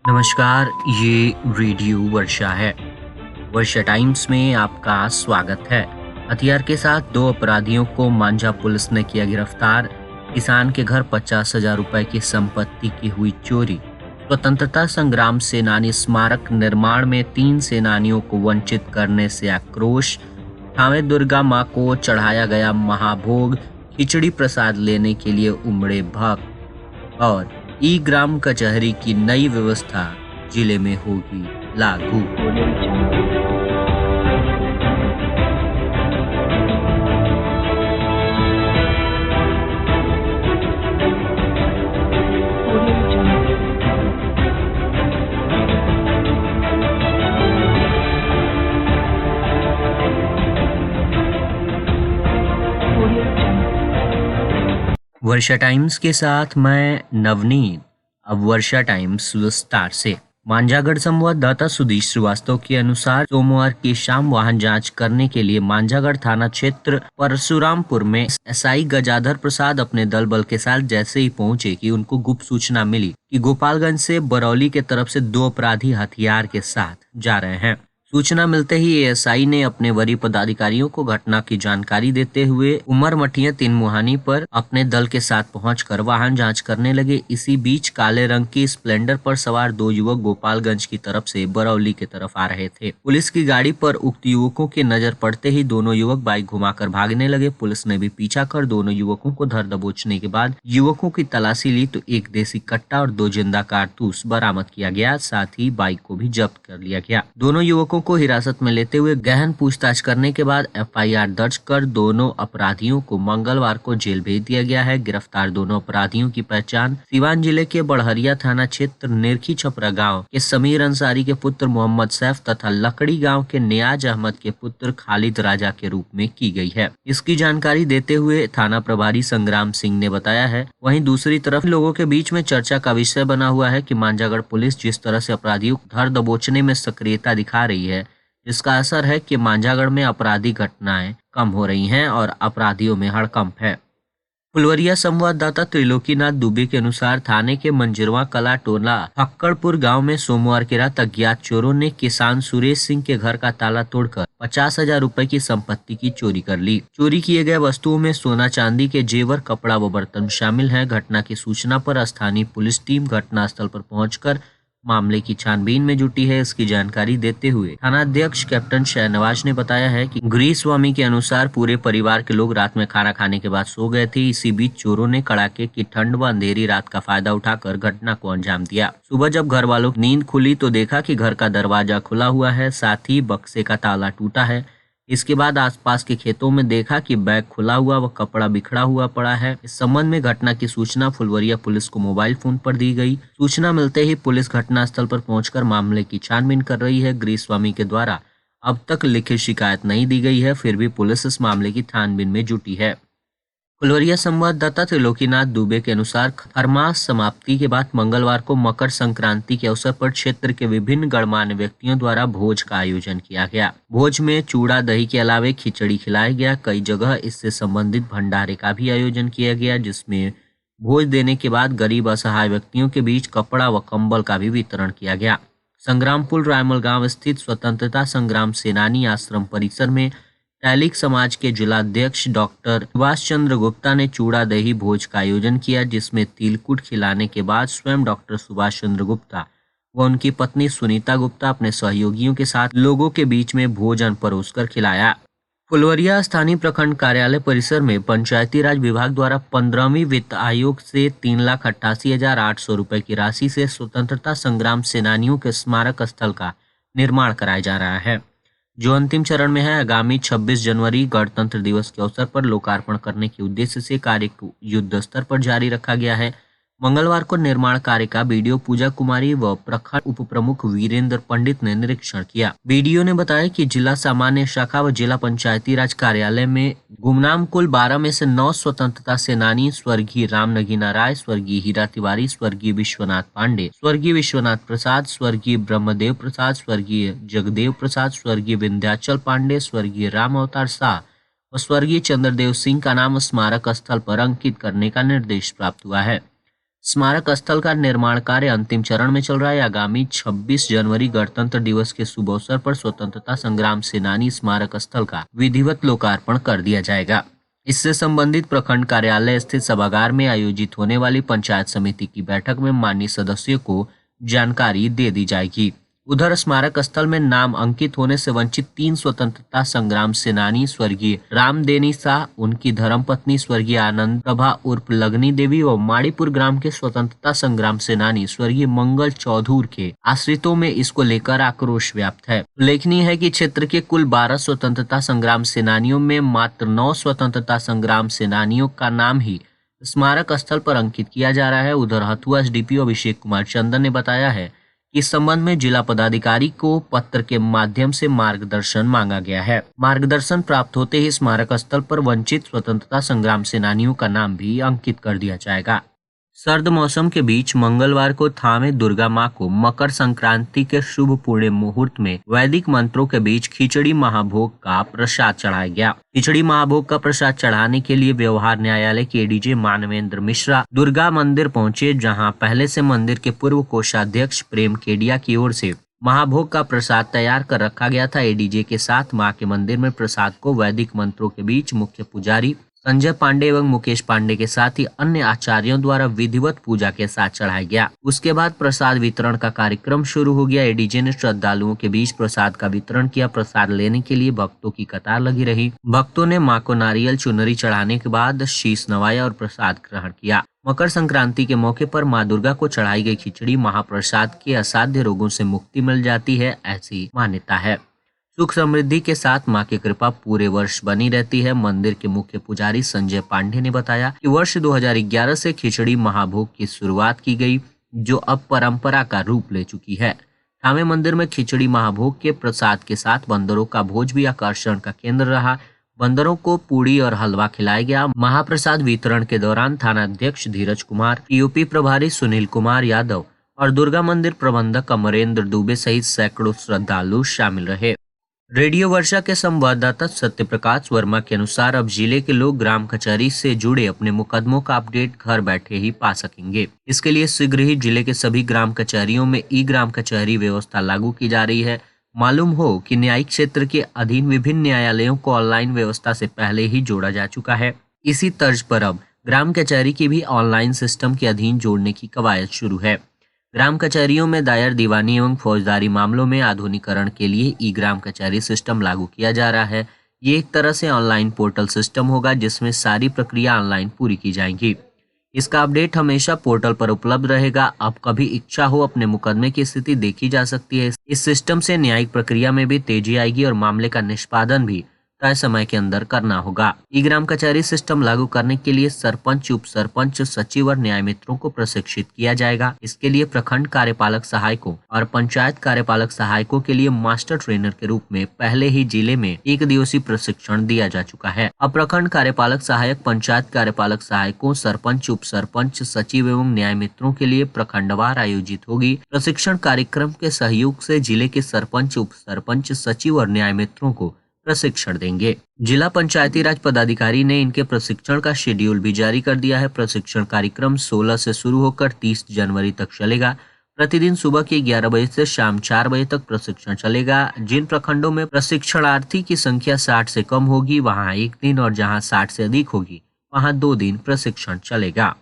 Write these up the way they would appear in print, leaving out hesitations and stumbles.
नमस्कार, ये रेडियो वर्षा है। वर्षा टाइम्स में आपका स्वागत है। हथियार के साथ दो अपराधियों को मांझा पुलिस ने किया गिरफ्तार। किसान के घर 50,000 रुपए की संपत्ति की हुई चोरी। स्वतंत्रता संग्राम सेनानी स्मारक निर्माण में 3 सेनानियों को वंचित करने से आक्रोश। थावे दुर्गा मां को चढ़ाया गया महाभोग। खिचड़ी प्रसाद लेने के लिए उमड़े भक्त। और ई ग्राम कचहरी की नई व्यवस्था जिले में होगी लागू। वर्षा टाइम्स के साथ मैं नवनीत। अब वर्षा टाइम्स विस्तार से। मांझागढ़ संवाददाता सुधीर श्रीवास्तव के अनुसार सोमवार की शाम वाहन जांच करने के लिए मांझागढ़ थाना क्षेत्र परशुरामपुर में एसआई गजाधर प्रसाद अपने दल बल के साथ जैसे ही पहुंचे कि उनको गुप्त सूचना मिली कि गोपालगंज से बरौली के तरफ से 2 अपराधी हथियार के साथ जा रहे हैं। सूचना मिलते ही एएसआई ने अपने वरीय पदाधिकारियों को घटना की जानकारी देते हुए उमर मठिया 3 मुहानी पर अपने दल के साथ पहुंचकर वाहन जांच करने लगे। इसी बीच काले रंग की स्प्लेंडर पर सवार 2 युवक गोपालगंज की तरफ से बरौली की तरफ आ रहे थे। पुलिस की गाड़ी पर उक्त युवकों की नजर पड़ते ही दोनों युवक बाइक घुमाकर भागने लगे। पुलिस ने भी पीछा कर दोनों युवकों को धर दबोचने के बाद युवकों की तलाशी ली तो एक देसी कट्टा और 2 जिंदा कारतूस बरामद किया गया। साथ ही बाइक को भी जब्त कर लिया गया। दोनों युवकों को हिरासत में लेते हुए गहन पूछताछ करने के बाद एफआईआर दर्ज कर दोनों अपराधियों को मंगलवार को जेल भेज दिया गया है। गिरफ्तार दोनों अपराधियों की पहचान सीवान जिले के बड़हरिया थाना क्षेत्र निरखी छपरा गांव के समीर अंसारी के पुत्र मोहम्मद सैफ तथा लकड़ी गांव के नियाज अहमद के पुत्र खालिद राजा के रूप में की गई है। इसकी जानकारी देते हुए थाना प्रभारी संग्राम सिंह ने बताया है। वहीं दूसरी तरफ लोगों के बीच में चर्चा का विषय बना हुआ है कि मांझागढ़ पुलिस जिस तरह से अपराधियों को धर दबोचने में सक्रियता दिखा रही है, इसका असर है कि मांझागढ़ में आपराधिक घटनाएं कम हो रही हैं और अपराधियों में हड़कंप है। फुलवरिया संवाददाता त्रिलोकीनाथ दुबे के अनुसार थाने के मंजिरवा कला टोला हक्कड़पुर गांव में सोमवार की रात अज्ञात चोरों ने किसान सुरेश सिंह के घर का ताला तोड़कर 50,000 रुपए की संपत्ति की चोरी कर ली। चोरी किए गए वस्तुओं में सोना चांदी के जेवर, कपड़ा व बर्तन शामिल हैं। घटना की सूचना पर स्थानीय पुलिस टीम घटनास्थल पर पहुंचकर मामले की छानबीन में जुटी है। इसकी जानकारी देते हुए थानाध्यक्ष कैप्टन शहनवाज ने बताया है कि गृहस्वामी के अनुसार पूरे परिवार के लोग रात में खाना खाने के बाद सो गए थे। इसी बीच चोरों ने कड़ाके की ठंड व अंधेरी रात का फायदा उठाकर घटना को अंजाम दिया। सुबह जब घर वालों की नींद खुली तो देखा कि घर का दरवाजा खुला हुआ है, साथ ही बक्से का ताला टूटा है। इसके बाद आसपास के खेतों में देखा कि बैग खुला हुआ व कपड़ा बिखरा हुआ पड़ा है। इस संबंध में घटना की सूचना फुलवरिया पुलिस को मोबाइल फोन पर दी गई। सूचना मिलते ही पुलिस घटनास्थल पर पहुंचकर मामले की छानबीन कर रही है। गृहस्वामी के द्वारा अब तक लिखित शिकायत नहीं दी गई है, फिर भी पुलिस इस मामले की छानबीन में जुटी है। फुलवरिया संवाददाता त्रिलोकीनाथ दुबे के अनुसार खरमास समाप्ति के बाद मंगलवार को मकर संक्रांति के अवसर पर क्षेत्र के विभिन्न गणमान्य व्यक्तियों द्वारा भोज का आयोजन किया गया। भोज में चूड़ा दही के अलावे खिचड़ी खिलाया गया। कई जगह इससे संबंधित भंडारे का भी आयोजन किया गया, जिसमें भोज देने के बाद गरीब असहाय व्यक्तियों के बीच कपड़ा व कंबल का भी वितरण किया गया। संग्रामपुर रायमल गांव स्थित स्वतंत्रता संग्राम सेनानी आश्रम परिसर में तैलिक समाज के जिलाध्यक्ष डॉक्टर सुभाष चंद्र गुप्ता ने चूड़ा दही भोज का आयोजन किया, जिसमें तिलकुट खिलाने के बाद स्वयं डॉक्टर सुभाष चंद्र गुप्ता व उनकी पत्नी सुनीता गुप्ता अपने सहयोगियों के साथ लोगों के बीच में भोजन परोसकर खिलाया। फुलवरिया स्थानीय प्रखंड कार्यालय परिसर में पंचायती राज विभाग द्वारा 15वीं वित्त आयोग से 3,88,800 रुपए की राशि से स्वतंत्रता संग्राम सेनानियों के स्मारक स्थल का निर्माण कराया जा रहा है, जो अंतिम चरण में है। आगामी 26 जनवरी गणतंत्र दिवस के अवसर पर लोकार्पण करने के उद्देश्य से कार्य को युद्ध स्तर पर जारी रखा गया है। मंगलवार को निर्माण कार्य का बीडीओ पूजा कुमारी व प्रखंड उप प्रमुख वीरेंद्र पंडित ने निरीक्षण किया। बीडीओ ने बताया कि जिला सामान्य शाखा व जिला पंचायती राज कार्यालय में गुमनाम कुल 12 में से 9 स्वतंत्रता सेनानी स्वर्गीय राम नगीना राय, स्वर्गीय हीरा तिवारी, स्वर्गीय विश्वनाथ पांडे, स्वर्गीय विश्वनाथ प्रसाद, स्वर्गीय ब्रह्मदेव प्रसाद, स्वर्गीय जगदेव प्रसाद, स्वर्गीय विंध्याचल पांडे, स्वर्गीय राम अवतार शाह व स्वर्गीय चंद्रदेव सिंह का नाम स्मारक स्थल पर अंकित करने का निर्देश प्राप्त हुआ है। स्मारक स्थल का निर्माण कार्य अंतिम चरण में चल रहा है। आगामी 26 जनवरी गणतंत्र दिवस के शुभ अवसर पर स्वतंत्रता संग्राम सेनानी स्मारक स्थल का विधिवत लोकार्पण कर दिया जाएगा। इससे संबंधित प्रखंड कार्यालय स्थित सभागार में आयोजित होने वाली पंचायत समिति की बैठक में माननीय सदस्यों को जानकारी दे दी जाएगी। उधर स्मारक स्थल में नाम अंकित होने से वंचित 3 स्वतंत्रता संग्राम सेनानी स्वर्गीय रामदेनी शाह, उनकी धर्मपत्नी स्वर्गीय आनंद प्रभा उर्फ लगनी देवी और माड़ीपुर ग्राम के स्वतंत्रता संग्राम सेनानी स्वर्गीय मंगल चौधुर के आश्रितों में इसको लेकर आक्रोश व्याप्त है। उल्लेखनीय है कि क्षेत्र के कुल 12 स्वतंत्रता संग्राम सेनानियों में मात्र 9 स्वतंत्रता संग्राम सेनानियों का नाम ही स्मारक स्थल पर अंकित किया जा रहा है। उधर हथुआ एसडीपी अभिषेक कुमार चंदन ने बताया है कि इस संबंध में जिला पदाधिकारी को पत्र के माध्यम से मार्गदर्शन मांगा गया है। मार्गदर्शन प्राप्त होते ही स्मारक स्थल पर वंचित स्वतंत्रता संग्राम सेनानियों का नाम भी अंकित कर दिया जाएगा। सर्द मौसम के बीच मंगलवार को थामे दुर्गा मां को मकर संक्रांति के शुभ पुण्य मुहूर्त में वैदिक मंत्रों के बीच खिचड़ी महाभोग का प्रसाद चढ़ाया गया। खिचड़ी महाभोग का प्रसाद चढ़ाने के लिए व्यवहार न्यायालय के एडीजे मानवेंद्र मिश्रा दुर्गा मंदिर पहुंचे, जहां पहले से मंदिर के पूर्व कोषाध्यक्ष प्रेम केडिया की ओर से महाभोग का प्रसाद तैयार कर रखा गया था। एडीजे के साथ मां के मंदिर में प्रसाद को वैदिक मंत्रों के बीच मुख्य पुजारी संजय पांडे एवं मुकेश पांडे के साथ ही अन्य आचार्यों द्वारा विधिवत पूजा के साथ चढ़ाया गया। उसके बाद प्रसाद वितरण का कार्यक्रम शुरू हो गया। एडीजे ने श्रद्धालुओं के बीच प्रसाद का वितरण किया। प्रसाद लेने के लिए भक्तों की कतार लगी रही। भक्तों ने मां को नारियल चुनरी चढ़ाने के बाद शीश नवाया और प्रसाद ग्रहण किया। मकर संक्रांति के मौके पर मां दुर्गा को चढ़ाई गई खिचड़ी महाप्रसाद के असाध्य रोगों से मुक्ति मिल जाती है, ऐसी मान्यता है। सुख समृद्धि के साथ मां की कृपा पूरे वर्ष बनी रहती है। मंदिर के मुख्य पुजारी संजय पांडे ने बताया कि वर्ष 2011 से खिचड़ी महाभोग की शुरुआत की गई, जो अब परंपरा का रूप ले चुकी है। थामे मंदिर में खिचड़ी महाभोग के प्रसाद के साथ बंदरों का भोज भी आकर्षण का केंद्र रहा। बंदरों को पूड़ी और हलवा खिलाया गया। महाप्रसाद वितरण के दौरान थानाध्यक्ष धीरज कुमार, टीओपी प्रभारी सुनील कुमार यादव और दुर्गा मंदिर प्रबंधक अमरेंद्र दुबे सहित सैकड़ों श्रद्धालु शामिल रहे। रेडियो वर्षा के संवाददाता सत्य प्रकाश वर्मा के अनुसार अब जिले के लोग ग्राम कचहरी से जुड़े अपने मुकदमों का अपडेट घर बैठे ही पा सकेंगे। इसके लिए शीघ्र ही जिले के सभी ग्राम कचहरियों में ई ग्राम कचहरी व्यवस्था लागू की जा रही है। मालूम हो कि न्यायिक क्षेत्र के अधीन विभिन्न न्यायालयों को ऑनलाइन व्यवस्था से पहले ही जोड़ा जा चुका है। इसी तर्ज पर अब ग्राम कचहरी की भी ऑनलाइन सिस्टम के अधीन जोड़ने की कवायद शुरू है। ग्राम कचहरियों में दायर दीवानी एवं फौजदारी मामलों में आधुनिकीकरण के लिए ई ग्राम कचहरी सिस्टम लागू किया जा रहा है। ये एक तरह से ऑनलाइन पोर्टल सिस्टम होगा, जिसमें सारी प्रक्रिया ऑनलाइन पूरी की जाएंगी। इसका अपडेट हमेशा पोर्टल पर उपलब्ध रहेगा। अब कभी इच्छा हो अपने मुकदमे की स्थिति देखी जा सकती है। इस सिस्टम से न्यायिक प्रक्रिया में भी तेजी आएगी और मामले का निष्पादन भी तय समय के अंदर करना होगा। ई ग्राम कचहरी सिस्टम लागू करने के लिए सरपंच, उप सरपंच, सचिव और न्याय मित्रों को प्रशिक्षित किया जाएगा। इसके लिए प्रखंड कार्यपालक सहायकों और पंचायत कार्यपालक सहायकों के लिए मास्टर ट्रेनर के रूप में पहले ही जिले में 1 दिवसीय प्रशिक्षण दिया जा चुका है। अब प्रखंड कार्यपालक सहायक, पंचायत कार्यपालक सहायकों, सरपंच, उप सरपंच, सचिव एवं न्याय मित्रों के लिए प्रखंडवार आयोजित होगी। प्रशिक्षण कार्यक्रम के सहयोग से जिले के सरपंच, उप सरपंच, सचिव और न्याय मित्रों को प्रशिक्षण देंगे। जिला पंचायती राज पदाधिकारी ने इनके प्रशिक्षण का शेड्यूल भी जारी कर दिया है। प्रशिक्षण कार्यक्रम 16 से शुरू होकर 30 जनवरी तक चलेगा। प्रतिदिन सुबह के 11 बजे से शाम 4 बजे तक प्रशिक्षण चलेगा। जिन प्रखंडों में प्रशिक्षणार्थी की संख्या 60 से कम होगी वहां 1 दिन और जहां 60 से अधिक होगी वहां 2 दिन प्रशिक्षण चलेगा।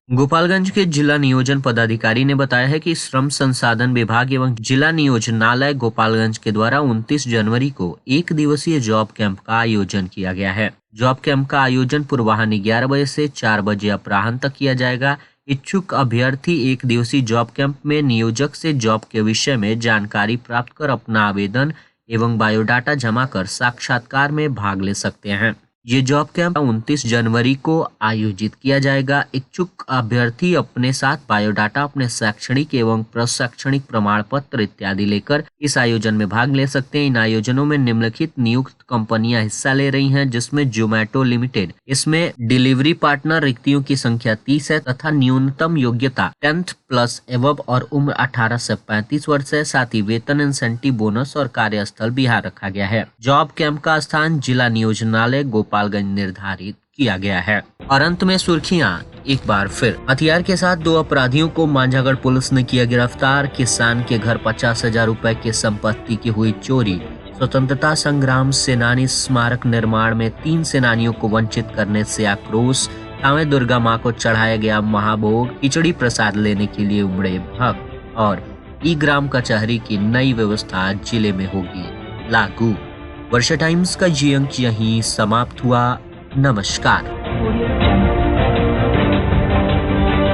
गोपालगंज के जिला नियोजन पदाधिकारी ने बताया है कि श्रम संसाधन विभाग एवं जिला नियोजनालय गोपालगंज के द्वारा 29 जनवरी को 1 दिवसीय जॉब कैंप का आयोजन किया गया है। जॉब कैंप का आयोजन पूर्वाह्न 11 बजे से 4 बजे अपराह्न तक किया जाएगा। इच्छुक अभ्यर्थी 1 दिवसीय जॉब कैंप में नियोजक से जॉब के विषय में जानकारी प्राप्त कर अपना आवेदन एवं बायोडाटा जमा कर साक्षात्कार में भाग ले सकते हैं। ये जॉब कैंप 29 जनवरी को आयोजित किया जाएगा। इच्छुक अभ्यर्थी अपने साथ बायोडाटा, अपने शैक्षणिक एवं प्रशैक्षणिक प्रमाण पत्र इत्यादि लेकर इस आयोजन में भाग ले सकते हैं। इन आयोजनों में निम्नलिखित नियुक्त कंपनियां हिस्सा ले रही हैं, जिसमें जोमेटो लिमिटेड, इसमें डिलीवरी पार्टनर, रिक्तियों की संख्या 30 है तथा न्यूनतम योग्यता 10th प्लस एवब और उम्र 18 से 35 वर्ष है। साथ ही वेतन, इंसेंटिव, बोनस और कार्यस्थल बिहार रखा गया है। जॉब कैंप का स्थान जिला नियोजनालय गोपालगंज निर्धारित किया गया है। और अंत में सुर्खियां एक बार फिर हथियार के साथ 2 अपराधियों को मांझागढ़ पुलिस ने किया गिरफ्तार। किसान के घर 50,000 रुपए की संपत्ति की हुई चोरी। स्वतंत्रता संग्राम सेनानी स्मारक निर्माण में 3 सेनानियों को वंचित करने से आक्रोश। थावे दुर्गा मां को चढ़ाया गया महाभोग। खिचड़ी प्रसाद लेने के लिए उमड़े भक्त। और ई ग्राम कचहरी की नई व्यवस्था जिले में होगी लागू। वर्षा टाइम्स का ये अंक यहीं समाप्त हुआ। नमस्कार।